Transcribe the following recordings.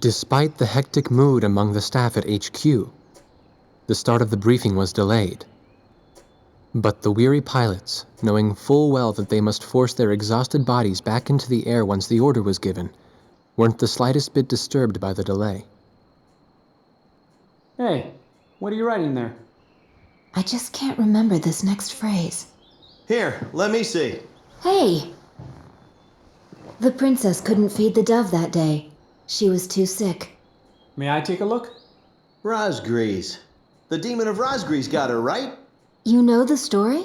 Despite the hectic mood among the staff at HQ, the start of the briefing was delayed. But the weary pilots, knowing full well that they must force their exhausted bodies back into the air once the order was given, weren't the slightest bit disturbed by the delay. Hey, what are you writing there? I just can't remember this next phrase. Here, let me see. Hey! The princess couldn't feed the dove that day. She was too sick. May I take a look? Razgriz. The demon of Razgriz got her, right? You know the story?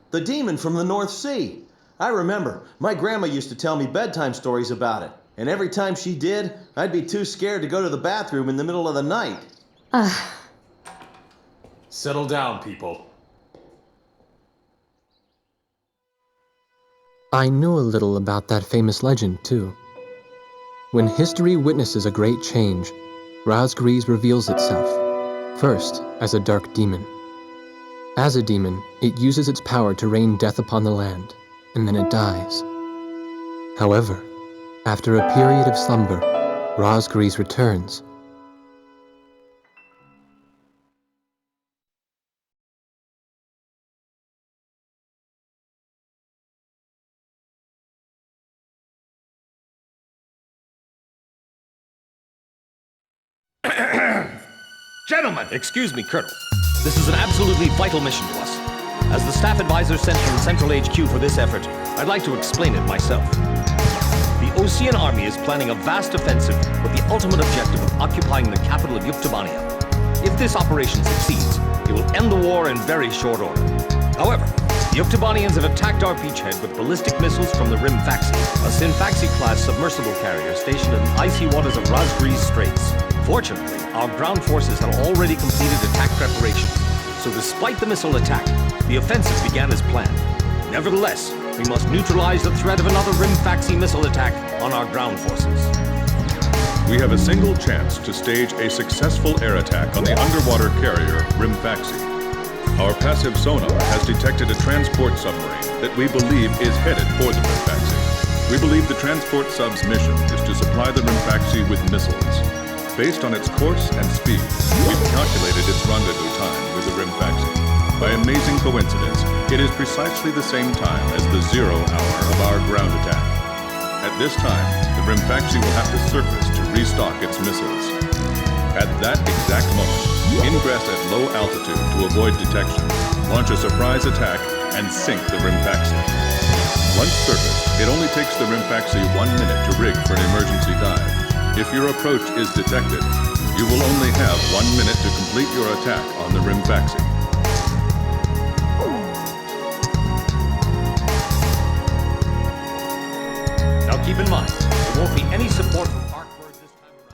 The demon from the North Sea. I remember. My grandma used to tell me bedtime stories about it. And every time she did, I'd be too scared to go to the bathroom in the middle of the night. Settle down, people. I knew a little about that famous legend, too. When history witnesses a great change, Razgriz reveals itself, first as a dark demon. As a demon, it uses its power to rain death upon the land, and then it dies. However, after a period of slumber, Razgriz returns. Gentlemen! Excuse me, Colonel. This is an absolutely vital mission to us. As the staff advisor sent from Central HQ for this effort, I'd like to explain it myself. The Osean army is planning a vast offensive with the ultimate objective of occupying the capital of Yuktobania. If this operation succeeds, it will end the war in very short order. However, the Yuktobanians have attacked our beachhead with ballistic missiles from the Scinfaxi, a Scinfaxi-class submersible carrier stationed in the icy waters of Razgriz Straits. Fortunately, our ground forces had already completed attack preparations, so despite the missile attack, the offensive began as planned. Nevertheless, we must neutralize the threat of another Scinfaxi missile attack on our ground forces. We have a single chance to stage a successful air attack on the underwater carrier Scinfaxi. Our passive sonar has detected a transport submarine that we believe is headed for the Scinfaxi. We believe the transport sub's mission is to supply the Scinfaxi with missiles. Based on its course and speed, we've calculated its rendezvous time with the Scinfaxi. By amazing coincidence, it is precisely the same time as the 0 hour of our ground attack. At this time, the Scinfaxi will have to surface to restock its missiles. At that exact moment, ingress at low altitude to avoid detection, launch a surprise attack, and sink the Scinfaxi. Once surfaced, it only takes the Scinfaxi 1 minute to rig for an emergency dive. If your approach is detected, you will only have 1 minute to complete your attack on the Scinfaxi. Now keep in mind, there won't be any support from Artbird this time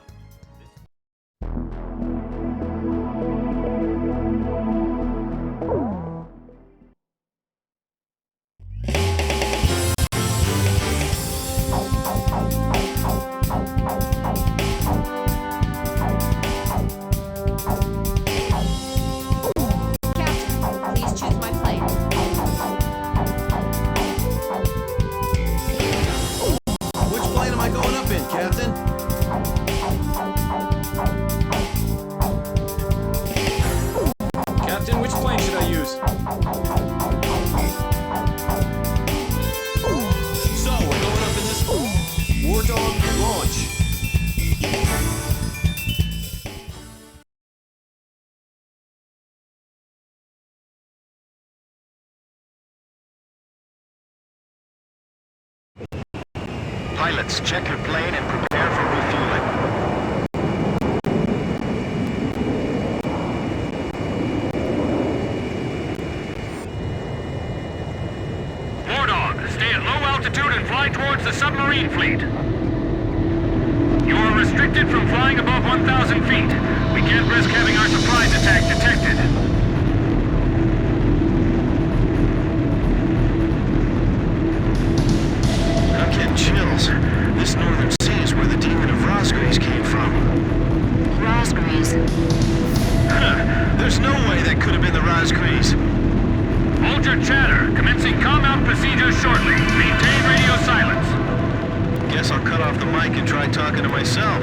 Pilots, check your plane and prepare for refueling. Wardog, stay at low altitude and fly towards the submarine fleet. You are restricted from flying above 1,000 feet. We can't risk having our surprise attack detected. Chills. This northern sea is where the demon of Razgriz came from. Razgriz? There's no way that could have been the Razgriz. Hold your chatter. Commencing comm-out procedures shortly. Maintain radio silence. Guess I'll cut off the mic and try talking to myself.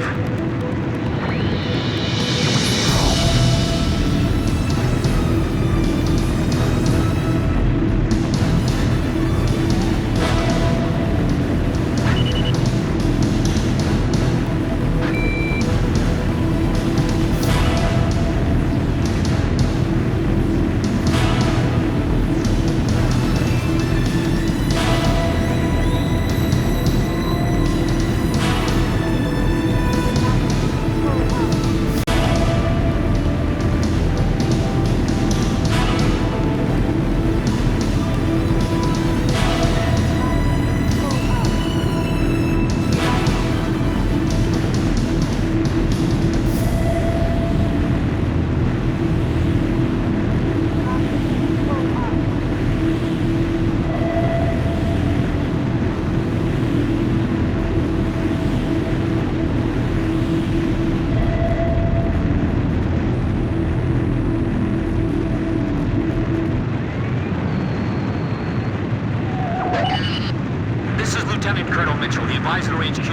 Advisor HQ.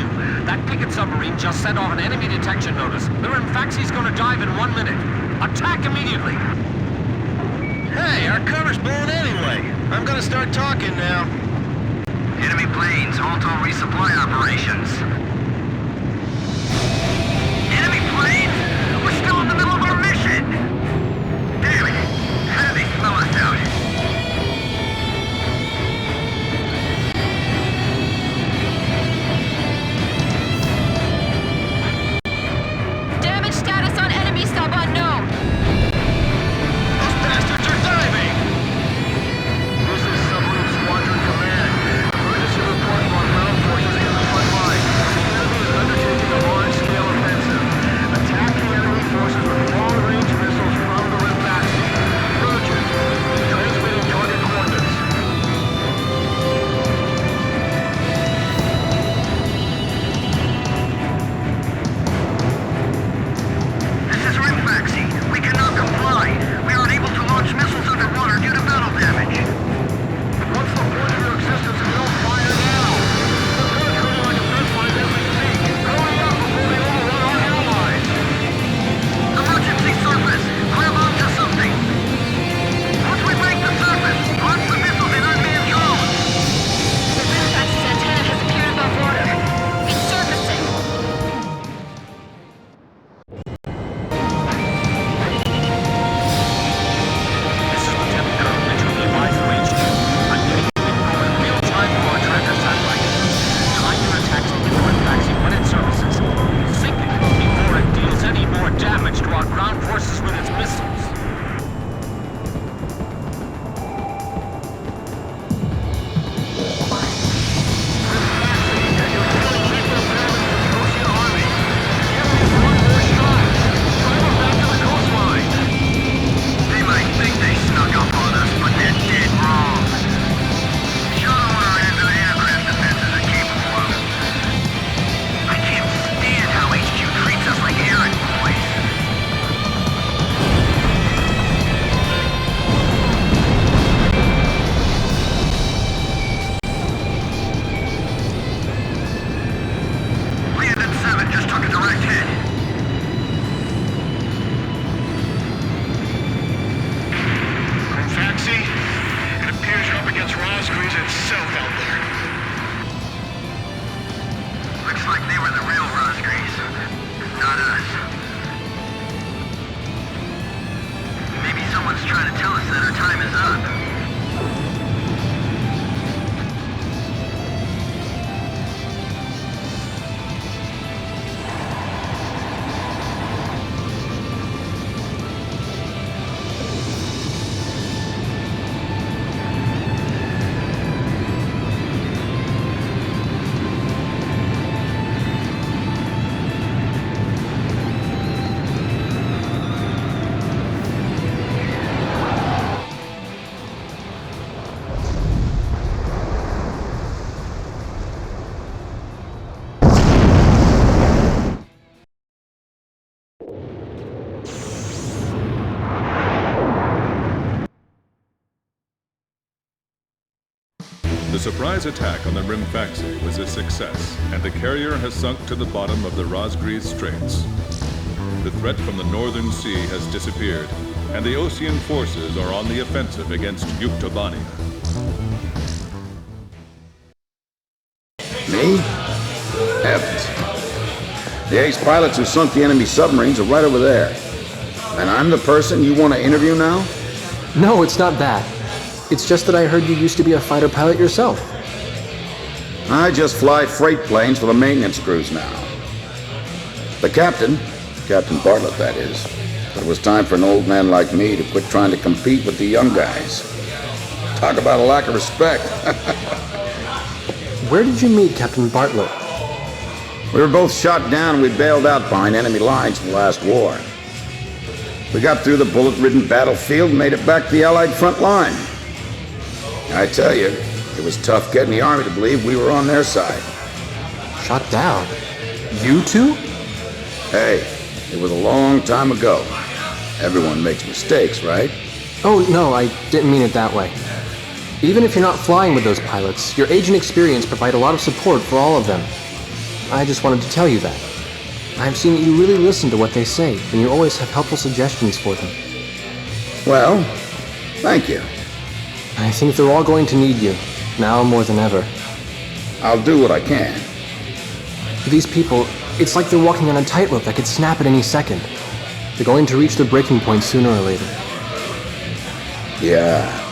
That picket submarine just sent off an enemy detection notice. The Scinfaxi's gonna dive in 1 minute. Attack immediately! Hey, our cover's blown anyway. I'm gonna start talking now. Enemy planes, halt all resupply operations. Enemy planes? We're still in the middle of our mission! Damn it! How did they smell us out? Damage status on enemy sub unknown. Those bastards are diving! This is Submarine Squadron Command. Emergency report on ground forces in the front line. The enemy is undertaking a large-scale offensive. Attack the enemy forces with long-range missiles from the Scinfaxi. Urgent. Transmitting target coordinates. This is Scinfaxi. We cannot comply. We are unable to launch missiles underwater due to battle damage. What's the point of your existence if you don't fire now? We're penetrating like a fence line as we speak. Hurry up before they overrun our allies! Emergency surface! Grab onto something! Once we break the surface, launch the missiles in unmanned drones! The Scinfaxi's antenna has appeared above water. It's surfacing. This is Lieutenant Colonel Mitchell, the Advisor HQ. I'm giving you info in real time from our tracker satellite. Time your attacks on the Scinfaxi when it surfaces. Sink it before it deals any more damage to our ground forces with its missiles. They might think they snuck up on us, but they're dead wrong. Show them what our anti-aircraft defenses are capable of. I can't stand how HQ treats us like errand boys. Leonid 7 just took a direct hit. Scinfaxi? It appears you're up against Razgriz itself out there. Looks like they were the real Razgriz, not us. Maybe someone's trying to tell us that our time is up. The surprise attack on the Scinfaxi was a success, and the carrier has sunk to the bottom of the Razgriz Straits. The threat from the northern sea has disappeared, and the Ocean forces are on the offensive against Yuktobania. Me? Heavens. The ace pilots who sunk the enemy submarines are right over there. And I'm the person you want to interview now? No, it's not that. It's just that I heard you used to be a fighter pilot yourself. I just fly freight planes for the maintenance crews now. The captain, Captain Bartlett that is, but it was time for an old man like me to quit trying to compete with the young guys. Talk about a lack of respect. Where did you meet Captain Bartlett? We were both shot down and we bailed out behind enemy lines in the last war. We got through the bullet-ridden battlefield and made it back to the Allied front line. I tell you, it was tough getting the Army to believe we were on their side. Shot down? You two? Hey, it was a long time ago. Everyone makes mistakes, right? Oh, no, I didn't mean it that way. Even if you're not flying with those pilots, your age and experience provide a lot of support for all of them. I just wanted to tell you that. I've seen that you really listen to what they say, and you always have helpful suggestions for them. Well, thank you. I think they're all going to need you, now more than ever. I'll do what I can. These people, it's like they're walking on a tightrope that could snap at any second. They're going to reach their breaking point sooner or later. Yeah.